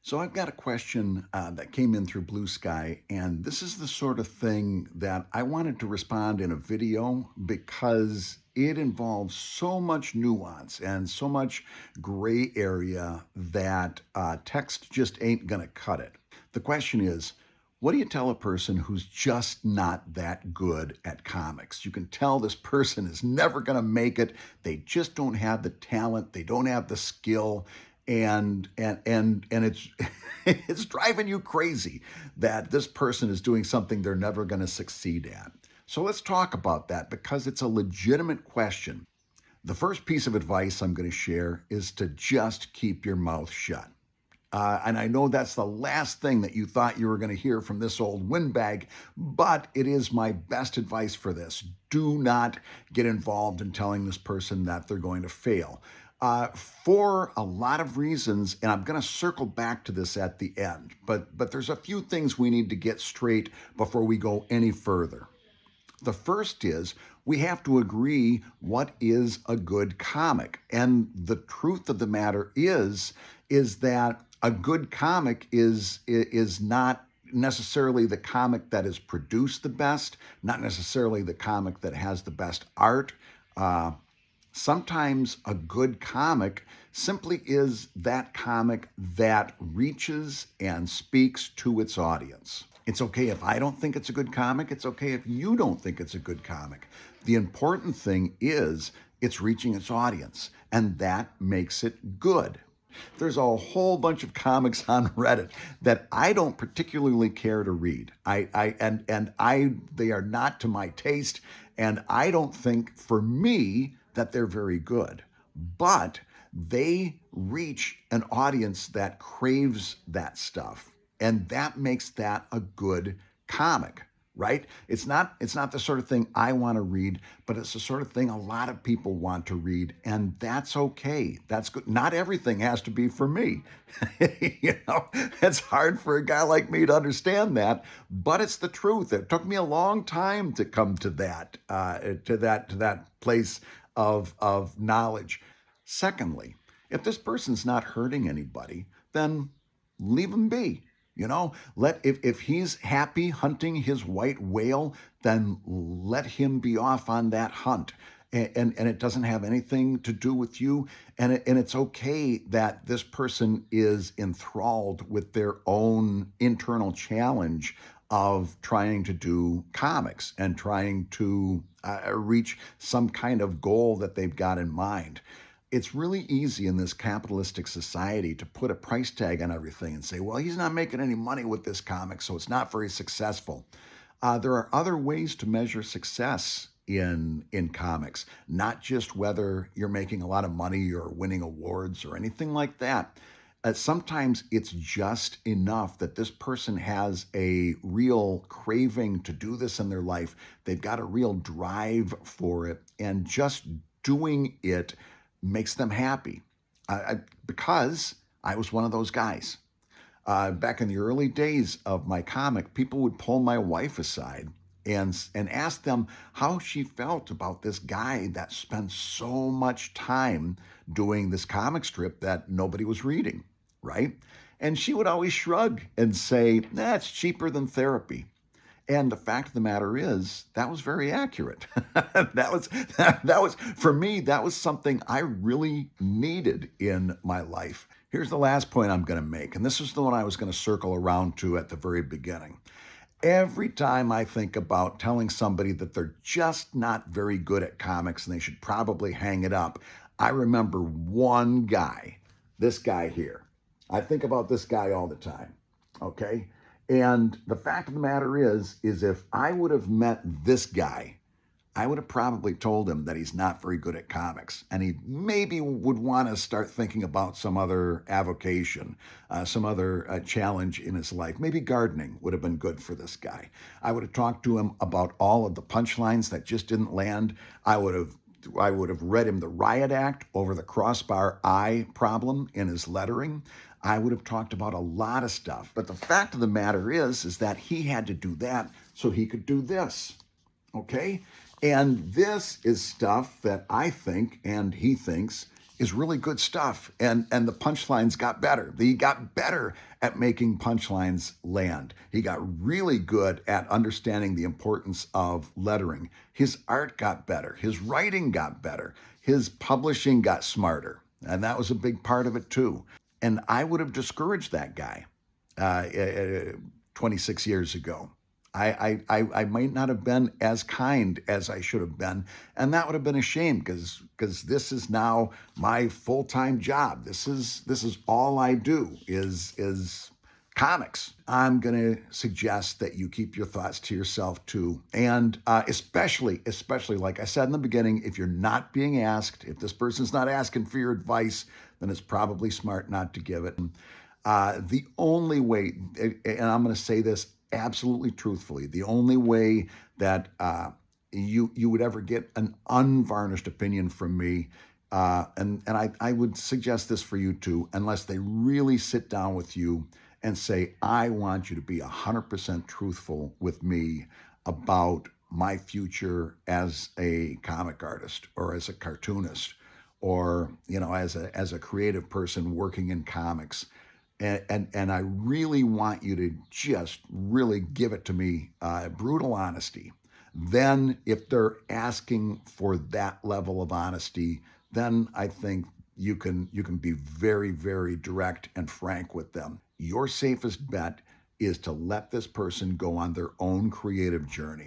So I've got a question that came in through Blue Sky, and this is the sort of thing that I wanted to respond in a video because it involves so much nuance and so much gray area that text just ain't going to cut it. The question is, what do you tell a person who's just not that good at comics? You can tell this person is never going to make it. They just don't have the talent. They don't have the skill, and it's it's driving you crazy that this person is doing something they're never going to succeed at. So let's talk about that because it's a legitimate question. The first piece of advice I'm going to share is to just keep your mouth shut. And I know that's the last thing that you thought you were going to hear from this old windbag, but it is my best advice for this. Do not get involved in telling this person that they're going to fail. For a lot of reasons, and I'm going to circle back to this at the end, but there's a few things we need to get straight before we go any further. The first is we have to agree what is a good comic. And the truth of the matter is that a good comic is not necessarily the comic that is produced the best, not necessarily the comic that has the best art. Sometimes a good comic simply is that comic that reaches and speaks to its audience. It's okay if I don't think it's a good comic. It's okay if you don't think it's a good comic. The important thing is it's reaching its audience, and that makes it good. There's a whole bunch of comics on Reddit that I don't particularly care to read. They are not to my taste, and I don't think for me that they're very good. But they reach an audience that craves that stuff, and that makes that a good comic. Right? It's not the sort of thing I want to read, but it's the sort of thing a lot of people want to read, and that's okay. That's good. Not everything has to be for me. It's hard for a guy like me to understand that, but it's the truth. It took me a long time to come to that place of knowledge. Secondly, if this person's not hurting anybody, then leave him be. If he's happy hunting his white whale, then let him be off on that hunt. And it doesn't have anything to do with you. And it's okay that this person is enthralled with their own internal challenge of trying to do comics and trying to reach some kind of goal that they've got in mind. It's really easy in this capitalistic society to put a price tag on everything and say, well, he's not making any money with this comic, so it's not very successful. There are other ways to measure success in comics, not just whether you're making a lot of money or winning awards or anything like that. Sometimes it's just enough that this person has a real craving to do this in their life. They've got a real drive for it, and just doing it makes them happy. Because I was one of those guys. Back in the early days of my comic, people would pull my wife aside and ask them how she felt about this guy that spent so much time doing this comic strip that nobody was reading, right? And she would always shrug and say, it's cheaper than therapy. And the fact of the matter is, that was very accurate. that was for me, that was something I really needed in my life. Here's the last point I'm going to make, and this is the one I was going to circle around to at the very beginning. Every time I think about telling somebody that they're just not very good at comics and they should probably hang it up, I remember one guy, this guy here. I think about this guy all the time, okay? And the fact of the matter is if I would have met this guy, I would have probably told him that he's not very good at comics. And he maybe would want to start thinking about some other avocation, some other challenge in his life. Maybe gardening would have been good for this guy. I would have talked to him about all of the punchlines that just didn't land. I would have read him the riot act over the crossbar I problem in his lettering. I would have talked about a lot of stuff. But the fact of the matter is that he had to do that so he could do this, okay? And this is stuff that I think and he thinks is really good stuff. And the punchlines got better. He got better at making punchlines land. He got really good at understanding the importance of lettering. His art got better. His writing got better. His publishing got smarter. And that was a big part of it too. And I would have discouraged that guy 26 years ago. I might not have been as kind as I should have been, and that would have been a shame because this is now my full-time job. This is all I do is comics. I'm going to suggest that you keep your thoughts to yourself too, and especially like I said in the beginning, if you're not being asked, if this person's not asking for your advice, then it's probably smart not to give it. The only way, and I'm going to say this absolutely truthfully, the only way that you would ever get an unvarnished opinion from me, and I would suggest this for you too, unless they really sit down with you and say, I want you to be 100% truthful with me about my future as a comic artist or as a cartoonist or as a creative person working in comics. And I really want you to just really give it to me, brutal honesty. Then if they're asking for that level of honesty, then I think you can be very, very direct and frank with them. Your safest bet is to let this person go on their own creative journey.